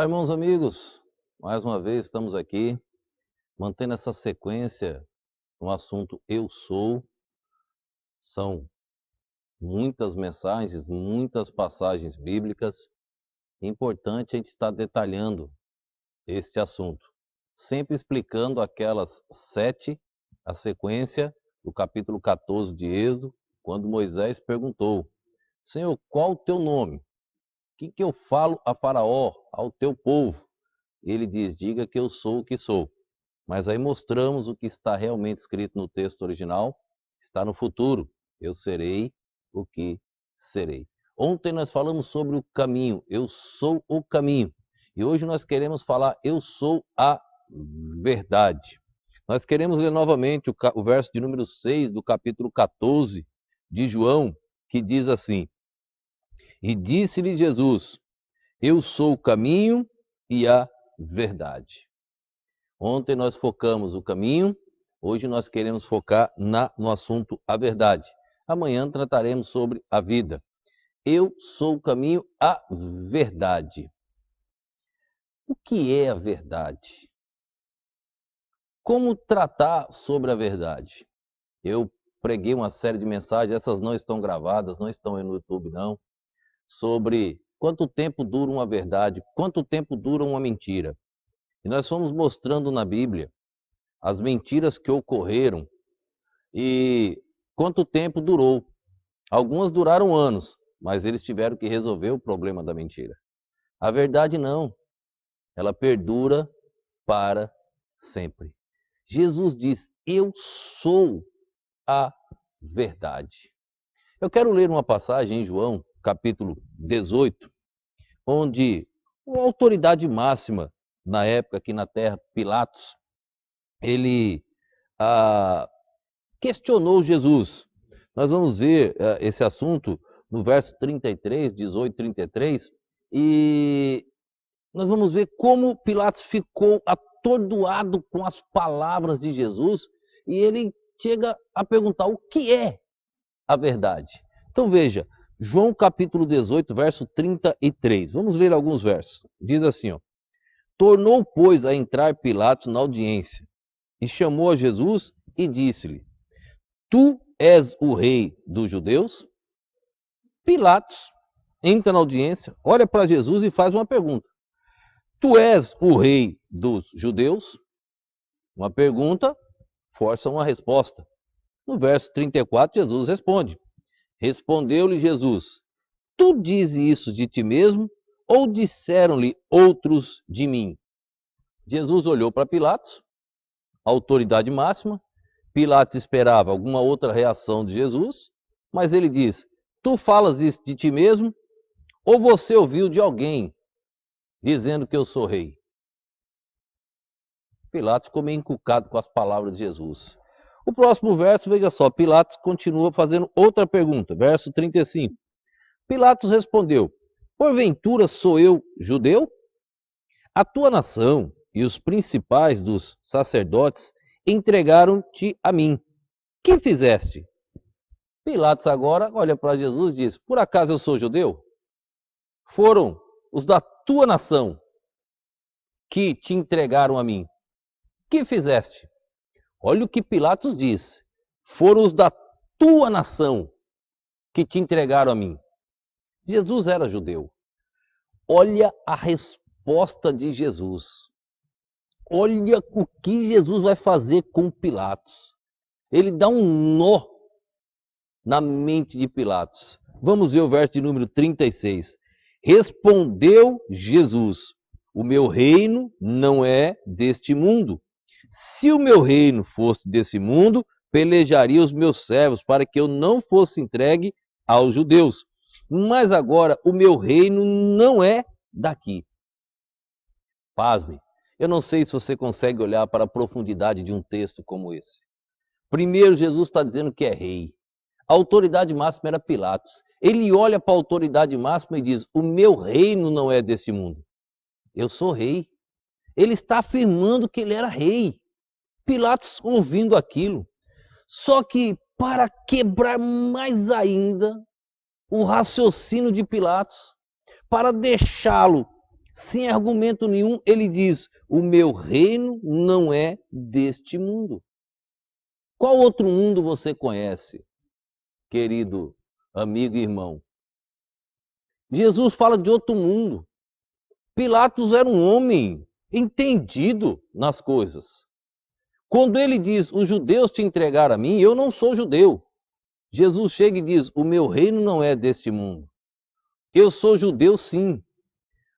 Olá, irmãos amigos, mais uma vez estamos aqui, mantendo essa sequência no assunto Eu Sou. São muitas mensagens, muitas passagens bíblicas. É importante a gente estar detalhando este assunto, sempre explicando aquelas 7, a sequência do capítulo 14 de Êxodo, quando Moisés perguntou: Senhor, qual o teu nome? O que eu falo a Faraó, ao teu povo? Ele diz: diga que eu sou o que sou. Mas aí mostramos o que está realmente escrito no texto original, está no futuro. Eu serei o que serei. Ontem nós falamos sobre o caminho, eu sou o caminho. E hoje nós queremos falar, eu sou a verdade. Nós queremos ler novamente o verso de número 6 do capítulo 14 de João, que diz assim: E disse-lhe Jesus, eu sou o caminho e a verdade. Ontem nós focamos o caminho, hoje nós queremos focar no assunto a verdade. Amanhã trataremos sobre a vida. Eu sou o caminho, a verdade. O que é a verdade? Como tratar sobre a verdade? Eu preguei uma série de mensagens, essas não estão gravadas, não estão aí no YouTube não, sobre quanto tempo dura uma verdade, quanto tempo dura uma mentira. E nós fomos mostrando na Bíblia as mentiras que ocorreram e quanto tempo durou. Algumas duraram anos, mas eles tiveram que resolver o problema da mentira. A verdade não, ela perdura para sempre. Jesus diz, eu sou a verdade. Eu quero ler uma passagem em João, capítulo 18, onde a autoridade máxima na época aqui na terra, Pilatos, ele questionou Jesus. Nós vamos ver esse assunto no verso 33, 18, 33, e nós vamos ver como Pilatos ficou atordoado com as palavras de Jesus, e ele chega a perguntar o que é a verdade. Então veja, João capítulo 18, verso 33. Vamos ver alguns versos. Diz assim, ó: Tornou, pois, a entrar Pilatos na audiência, e chamou a Jesus e disse-lhe: Tu és o rei dos judeus? Pilatos entra na audiência, olha para Jesus e faz uma pergunta. Tu és o rei dos judeus? Uma pergunta força uma resposta. No verso 34, Jesus responde. Respondeu-lhe Jesus: Tu dizes isso de ti mesmo ou disseram-lhe outros de mim? Jesus olhou para Pilatos, a autoridade máxima. Pilatos esperava alguma outra reação de Jesus, mas ele diz: Tu falas isso de ti mesmo ou você ouviu de alguém dizendo que eu sou rei? Pilatos ficou meio encucado com as palavras de Jesus. O próximo verso, veja só, Pilatos continua fazendo outra pergunta, verso 35. Pilatos respondeu: Porventura sou eu judeu? A tua nação e os principais dos sacerdotes entregaram-te a mim. Que fizeste? Pilatos agora olha para Jesus e diz: Por acaso eu sou judeu? Foram os da tua nação que te entregaram a mim. Que fizeste? Olha o que Pilatos diz. Foram os da tua nação que te entregaram a mim. Jesus era judeu. Olha a resposta de Jesus. Olha o que Jesus vai fazer com Pilatos. Ele dá um nó na mente de Pilatos. Vamos ver o verso de número 36. Respondeu Jesus: O meu reino não é deste mundo. Se o meu reino fosse desse mundo, pelejaria os meus servos para que eu não fosse entregue aos judeus. Mas agora o meu reino não é daqui. Pasme, eu não sei se você consegue olhar para a profundidade de um texto como esse. Primeiro, Jesus está dizendo que é rei. A autoridade máxima era Pilatos. Ele olha para a autoridade máxima e diz: O meu reino não é desse mundo. Eu sou rei. Ele está afirmando que ele era rei. Pilatos ouvindo aquilo. Só que para quebrar mais ainda o raciocínio de Pilatos, para deixá-lo Sem argumento nenhum, ele diz: o meu reino não é deste mundo. Qual outro mundo você conhece, querido amigo e irmão? Jesus fala de outro mundo. Pilatos era um homem entendido nas coisas. Quando ele diz: os judeus te entregaram a mim, eu não sou judeu. Jesus chega e diz: o meu reino não é deste mundo. Eu sou judeu, sim,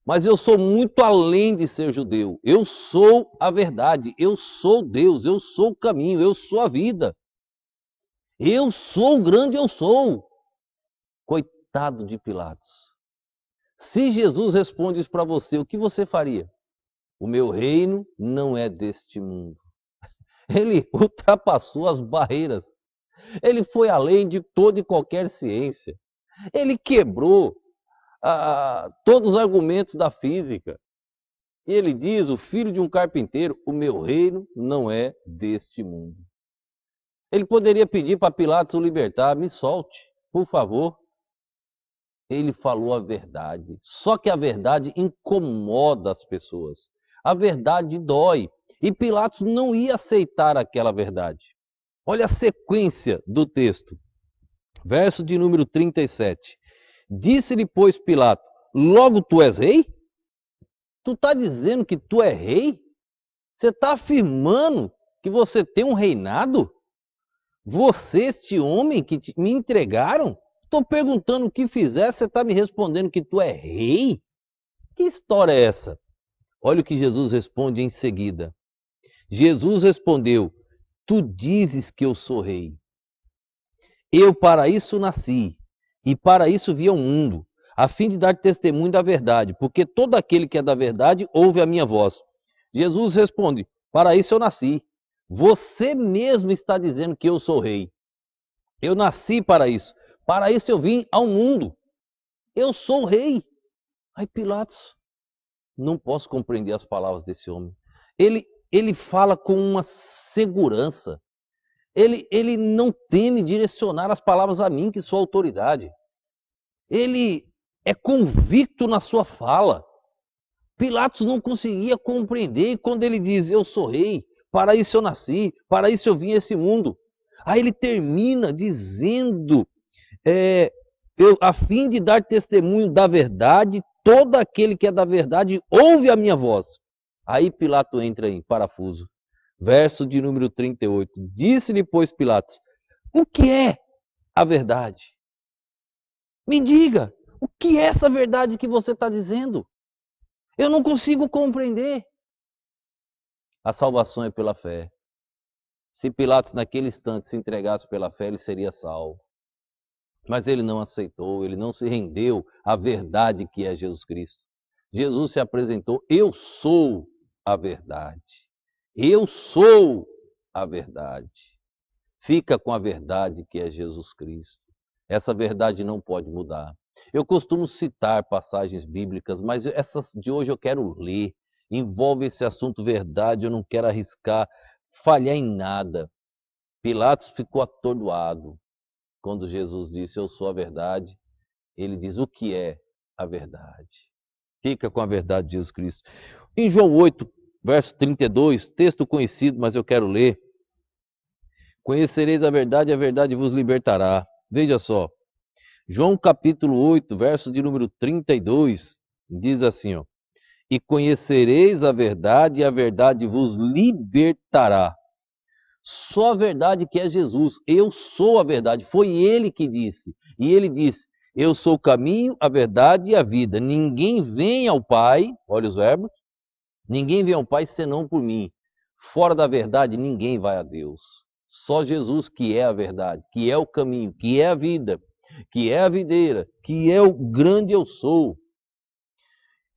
mas eu sou muito além de ser judeu. Eu sou a verdade, eu sou Deus, eu sou o caminho, eu sou a vida. Eu sou o grande eu sou. Coitado de Pilatos. Se Jesus responde isso para você, o que você faria? O meu reino não é deste mundo. Ele ultrapassou as barreiras. Ele foi além de toda e qualquer ciência. Ele quebrou todos os argumentos da física. E ele diz: o filho de um carpinteiro, o meu reino não é deste mundo. Ele poderia pedir para Pilatos o libertar: me solte, por favor. Ele falou a verdade. Só que a verdade incomoda as pessoas. A verdade dói. E Pilatos não ia aceitar aquela verdade. Olha a sequência do texto. Verso de número 37. Disse-lhe, pois, Pilato: logo tu és rei? Tu está dizendo que tu é rei? Você está afirmando que você tem um reinado? Você, este homem que me entregaram? Estou perguntando o que fizer, você está me respondendo que tu é rei? Que história é essa? Olha o que Jesus responde em seguida. Jesus respondeu: tu dizes que eu sou rei. Eu para isso nasci, e para isso vi ao mundo, a fim de dar testemunho da verdade, porque todo aquele que é da verdade ouve a minha voz. Jesus responde: para isso eu nasci. Você mesmo está dizendo que eu sou rei. Eu nasci para isso. Para isso eu vim ao mundo. Eu sou rei. Aí Pilatos, não posso compreender as palavras desse homem. Ele fala com uma segurança. Ele não teme direcionar as palavras a mim, que sou autoridade. Ele é convicto na sua fala. Pilatos não conseguia compreender, e quando ele diz: eu sou rei, para isso eu nasci, para isso eu vim a esse mundo. Aí ele termina dizendo: a fim de dar testemunho da verdade, todo aquele que é da verdade ouve a minha voz. Aí Pilatos entra em parafuso. Verso de número 38. Disse-lhe, pois, Pilatos: o que é a verdade? Me diga, o que é essa verdade que você está dizendo? Eu não consigo compreender. A salvação é pela fé. Se Pilatos naquele instante se entregasse pela fé, ele seria salvo. Mas ele não aceitou, ele não se rendeu à verdade que é Jesus Cristo. Jesus se apresentou: eu sou a verdade. Eu sou a verdade. Fica com a verdade que é Jesus Cristo. Essa verdade não pode mudar. Eu costumo citar passagens bíblicas, mas essas de hoje eu quero ler. Envolve esse assunto verdade, eu não quero arriscar, falhar em nada. Pilatos ficou atordoado quando Jesus disse: eu sou a verdade. Ele diz: o que é a verdade? Fica com a verdade de Jesus Cristo. Em João 8, verso 32, texto conhecido, mas eu quero ler. Conhecereis a verdade vos libertará. Veja só. João capítulo 8, verso de número 32, diz assim, ó: e conhecereis a verdade, e a verdade vos libertará. Só a verdade que é Jesus. Eu sou a verdade. Foi ele que disse. E ele disse: eu sou o caminho, a verdade e a vida. Ninguém vem ao Pai, olha os verbos, ninguém vem ao Pai senão por mim. Fora da verdade, ninguém vai a Deus. Só Jesus que é a verdade, que é o caminho, que é a vida, que é a videira, que é o grande eu sou,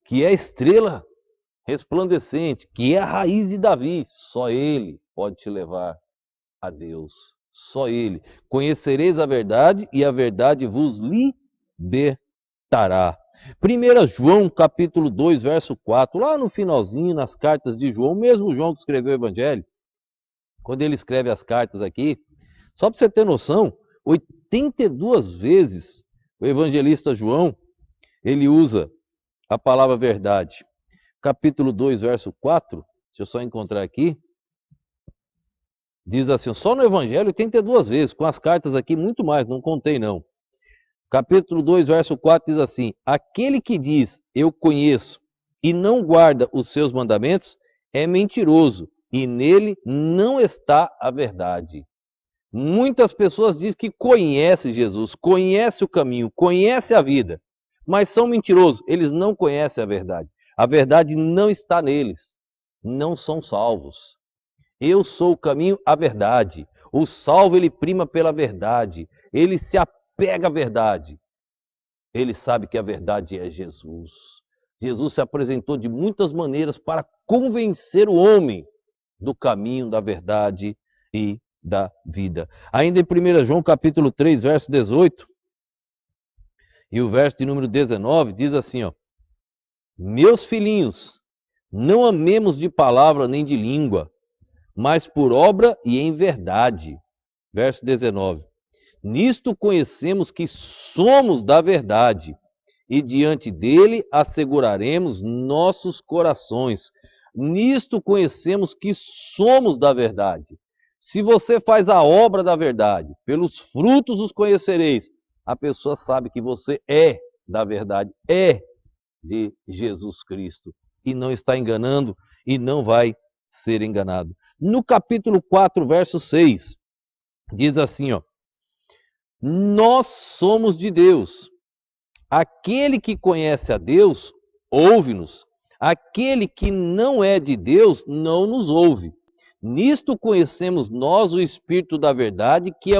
que é a estrela resplandecente, que é a raiz de Davi. Só ele pode te levar a Deus. Só ele. Conhecereis a verdade e a verdade vos libertará. 1 João capítulo 2, verso 4, lá no finalzinho, nas cartas de João, mesmo João que escreveu o Evangelho, quando ele escreve as cartas aqui, só para você ter noção, 82 vezes o evangelista João, ele usa a palavra verdade. Capítulo 2, verso 4, deixa eu só encontrar aqui. Diz assim, só no Evangelho 82 vezes, com as cartas aqui muito mais, não contei não. Capítulo 2, verso 4 diz assim, aquele que diz, eu conheço, e não guarda os seus mandamentos, é mentiroso, e nele não está a verdade. Muitas pessoas dizem que conhecem Jesus, conhecem o caminho, conhecem a vida, mas são mentirosos, eles não conhecem a verdade. A verdade não está neles, não são salvos. Eu sou o caminho, a verdade. O salvo, ele prima pela verdade, ele se apega à verdade. Ele sabe que a verdade é Jesus. Jesus se apresentou de muitas maneiras para convencer o homem do caminho, da verdade e da vida. Ainda em 1 João capítulo 3, verso 18, e o verso de número 19, diz assim, ó, meus filhinhos, não amemos de palavra nem de língua, mas por obra e em verdade. Verso 19, nisto conhecemos que somos da verdade, e diante dele asseguraremos nossos corações. Nisto conhecemos que somos da verdade. Se você faz a obra da verdade, pelos frutos os conhecereis. A pessoa sabe que você é da verdade, é de Jesus Cristo. E não está enganando e não vai ser enganado. No capítulo 4, verso 6, diz assim, ó, nós somos de Deus. Aquele que conhece a Deus, ouve-nos. Aquele que não é de Deus, não nos ouve. Nisto conhecemos nós o espírito da verdade, que é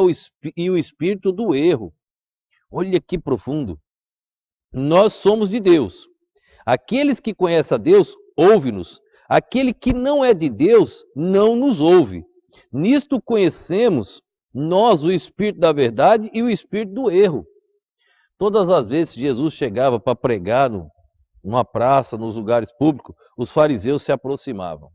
e o espírito do erro. Olha que profundo. Nós somos de Deus. Aqueles que conhecem a Deus, ouve-nos. Aquele que não é de Deus, não nos ouve. Nisto conhecemos nós o espírito da verdade e o espírito do erro. Todas as vezes que Jesus chegava para pregar numa praça, nos lugares públicos, os fariseus se aproximavam.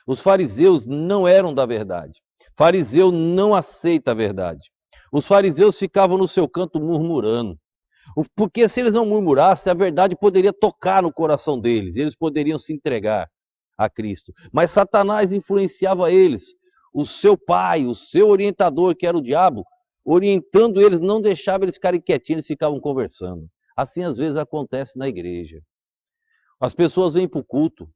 Os fariseus não eram da verdade. Fariseu não aceita a verdade. Os fariseus ficavam no seu canto murmurando. Porque se eles não murmurassem, a verdade poderia tocar no coração deles. Eles poderiam se entregar a Cristo. Mas Satanás influenciava eles. O seu pai, o seu orientador, que era o diabo, orientando eles, não deixava eles ficarem quietinhos, eles ficavam conversando. Assim às vezes acontece na igreja. As pessoas vêm para o culto.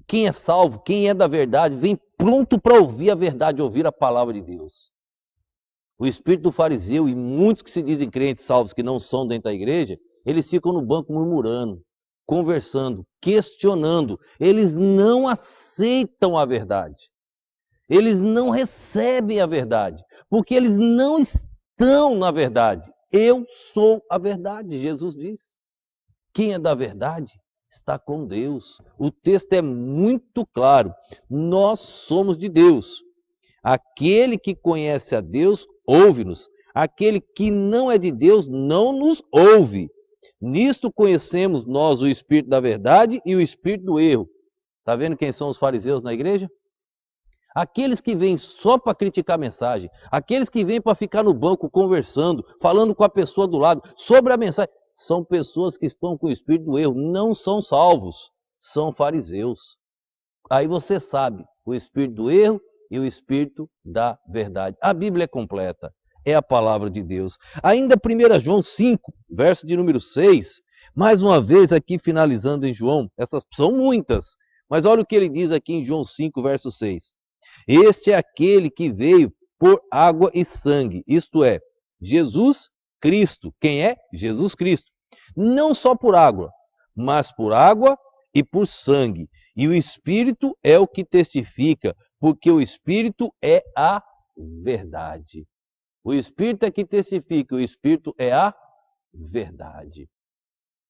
Quem é salvo, quem é da verdade, vem pronto para ouvir a verdade, ouvir a palavra de Deus. O espírito do fariseu e muitos que se dizem crentes salvos que não são dentro da igreja, eles ficam no banco murmurando, conversando, questionando. Eles não aceitam a verdade. Eles não recebem a verdade, porque eles não estão na verdade. Eu sou a verdade, Jesus diz. Quem é da verdade está com Deus. O texto é muito claro. Nós somos de Deus. Aquele que conhece a Deus, ouve-nos. Aquele que não é de Deus, não nos ouve. Nisto conhecemos nós o espírito da verdade e o espírito do erro. Está vendo quem são os fariseus na igreja? Aqueles que vêm só para criticar a mensagem, aqueles que vêm para ficar no banco conversando, falando com a pessoa do lado sobre a mensagem, são pessoas que estão com o espírito do erro, não são salvos, são fariseus. Aí você sabe o espírito do erro e o espírito da verdade. A Bíblia é completa, é a palavra de Deus. Ainda 1 João 5, verso de número 6, mais uma vez aqui finalizando em João, essas são muitas, mas olha o que ele diz aqui em João 5, verso 6. Este é aquele que veio por água e sangue, isto é, Jesus Cristo. Quem é? Jesus Cristo. Não só por água, mas por água e por sangue. E o Espírito é o que testifica, porque o Espírito é a verdade. O Espírito é que testifica, o Espírito é a verdade.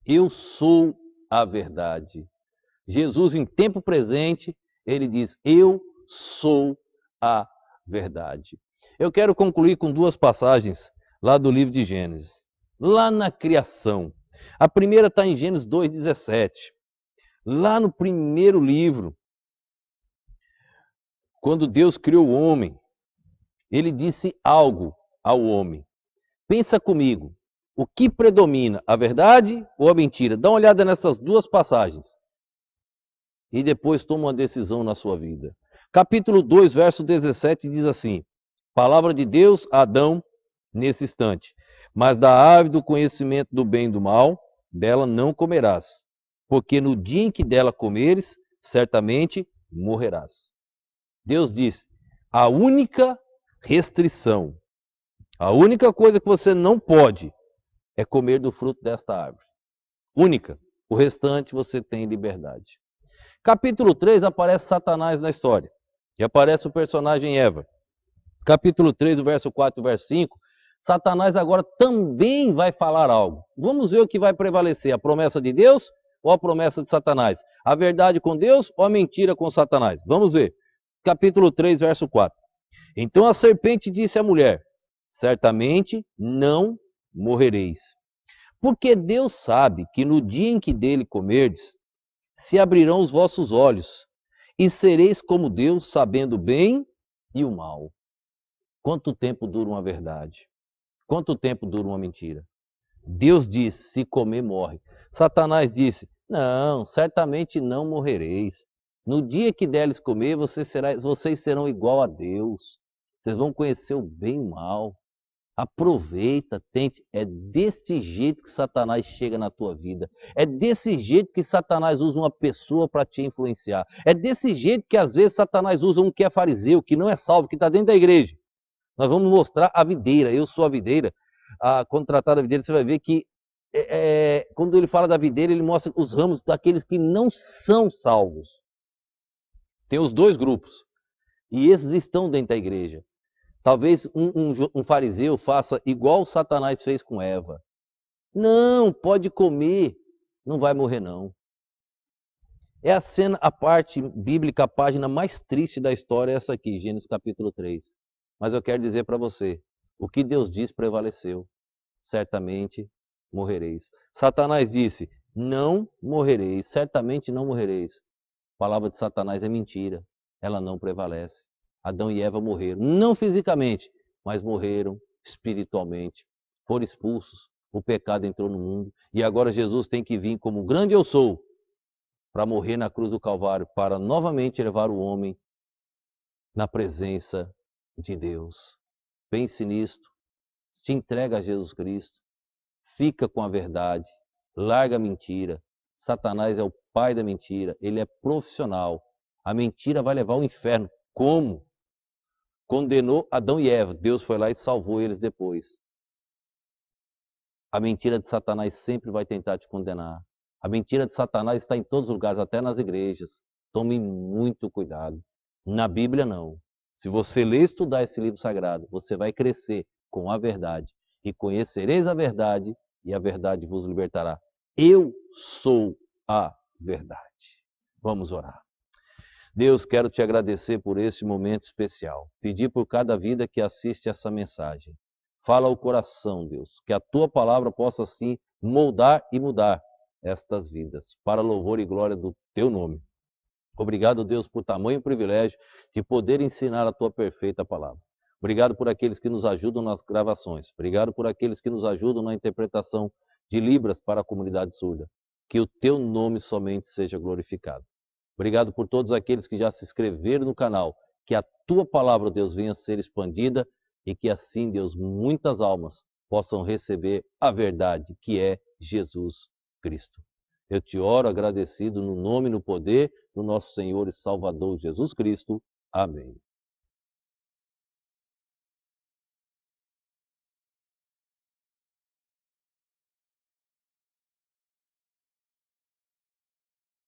Eu sou a verdade. Jesus, em tempo presente, ele diz, eu sou a verdade. Eu quero concluir com duas passagens lá do livro de Gênesis. Lá na criação. A primeira está em Gênesis 2,17. Lá no primeiro livro, quando Deus criou o homem, ele disse algo ao homem. Pensa comigo, O que predomina, a verdade ou a mentira? Dá uma olhada nessas duas passagens. E depois toma uma decisão na sua vida. Capítulo 2, verso 17 diz assim: Palavra de Deus a Adão nesse instante. Mas da árvore do conhecimento do bem e do mal, dela não comerás, porque no dia em que dela comeres, certamente morrerás. Deus diz: a única restrição, a única coisa que você não pode é comer do fruto desta árvore. Única. O restante você tem liberdade. Capítulo 3 aparece Satanás na história. E aparece o personagem Eva. Capítulo 3, o verso 4 e o verso 5, Satanás agora também vai falar algo. Vamos ver o que vai prevalecer, a promessa de Deus ou a promessa de Satanás? A verdade com Deus ou a mentira com Satanás? Vamos ver. Capítulo 3, verso 4. Então a serpente disse à mulher: certamente não morrereis. Porque Deus sabe que no dia em que dele comerdes, se abrirão os vossos olhos, e sereis como Deus, sabendo o bem e o mal. Quanto tempo dura uma verdade? Quanto tempo dura uma mentira? Deus disse: se comer, morre. Satanás disse: não, certamente não morrereis. No dia que deles comer, vocês serão igual a Deus. Vocês vão conhecer o bem e o mal. Aproveita, tente. É desse jeito que Satanás chega na tua vida. É desse jeito que Satanás usa uma pessoa para te influenciar. É desse jeito que às vezes Satanás usa um que é fariseu, que não é salvo, que está dentro da igreja. Nós vamos mostrar a videira. Eu sou a videira. Quando tratar da videira, você vai ver que quando ele fala da videira, ele mostra os ramos daqueles que não são salvos. Tem os dois grupos. E esses estão dentro da igreja. Talvez um fariseu faça igual Satanás fez com Eva. Não, pode comer, não vai morrer não. É a cena, a parte bíblica, a página mais triste da história é essa aqui, Gênesis capítulo 3. Mas eu quero dizer para você, o que Deus diz prevaleceu. Certamente morrereis. Satanás disse: não morrereis, certamente não morrereis. A palavra de Satanás é mentira, ela não prevalece. Adão e Eva morreram, não fisicamente, mas morreram espiritualmente. Foram expulsos, o pecado entrou no mundo e agora Jesus tem que vir como grande eu sou para morrer na cruz do Calvário, para novamente levar o homem na presença de Deus. Pense nisto, te entrega a Jesus Cristo, fica com a verdade, larga a mentira. Satanás é o pai da mentira, ele é profissional. A mentira vai levar ao inferno. Como? Condenou Adão e Eva, Deus foi lá e salvou eles depois. A mentira de Satanás sempre vai tentar te condenar. A mentira de Satanás está em todos os lugares, até nas igrejas. Tome muito cuidado. Na Bíblia, não. Se você ler e estudar esse livro sagrado, você vai crescer com a verdade. E conhecereis a verdade, e a verdade vos libertará. Eu sou a verdade. Vamos orar. Deus, quero te agradecer por este momento especial. Pedir por cada vida que assiste essa mensagem. Fala ao coração, Deus, que a tua palavra possa assim moldar e mudar estas vidas, para louvor e glória do teu nome. Obrigado, Deus, por tamanho privilégio de poder ensinar a tua perfeita palavra. Obrigado por aqueles que nos ajudam nas gravações. Obrigado por aqueles que nos ajudam na interpretação de Libras para a comunidade surda. Que o teu nome somente seja glorificado. Obrigado por todos aqueles que já se inscreveram no canal. Que a tua palavra, Deus, venha a ser expandida e que assim, Deus, muitas almas possam receber a verdade que é Jesus Cristo. Eu te oro agradecido no nome e no poder do nosso Senhor e Salvador Jesus Cristo. Amém.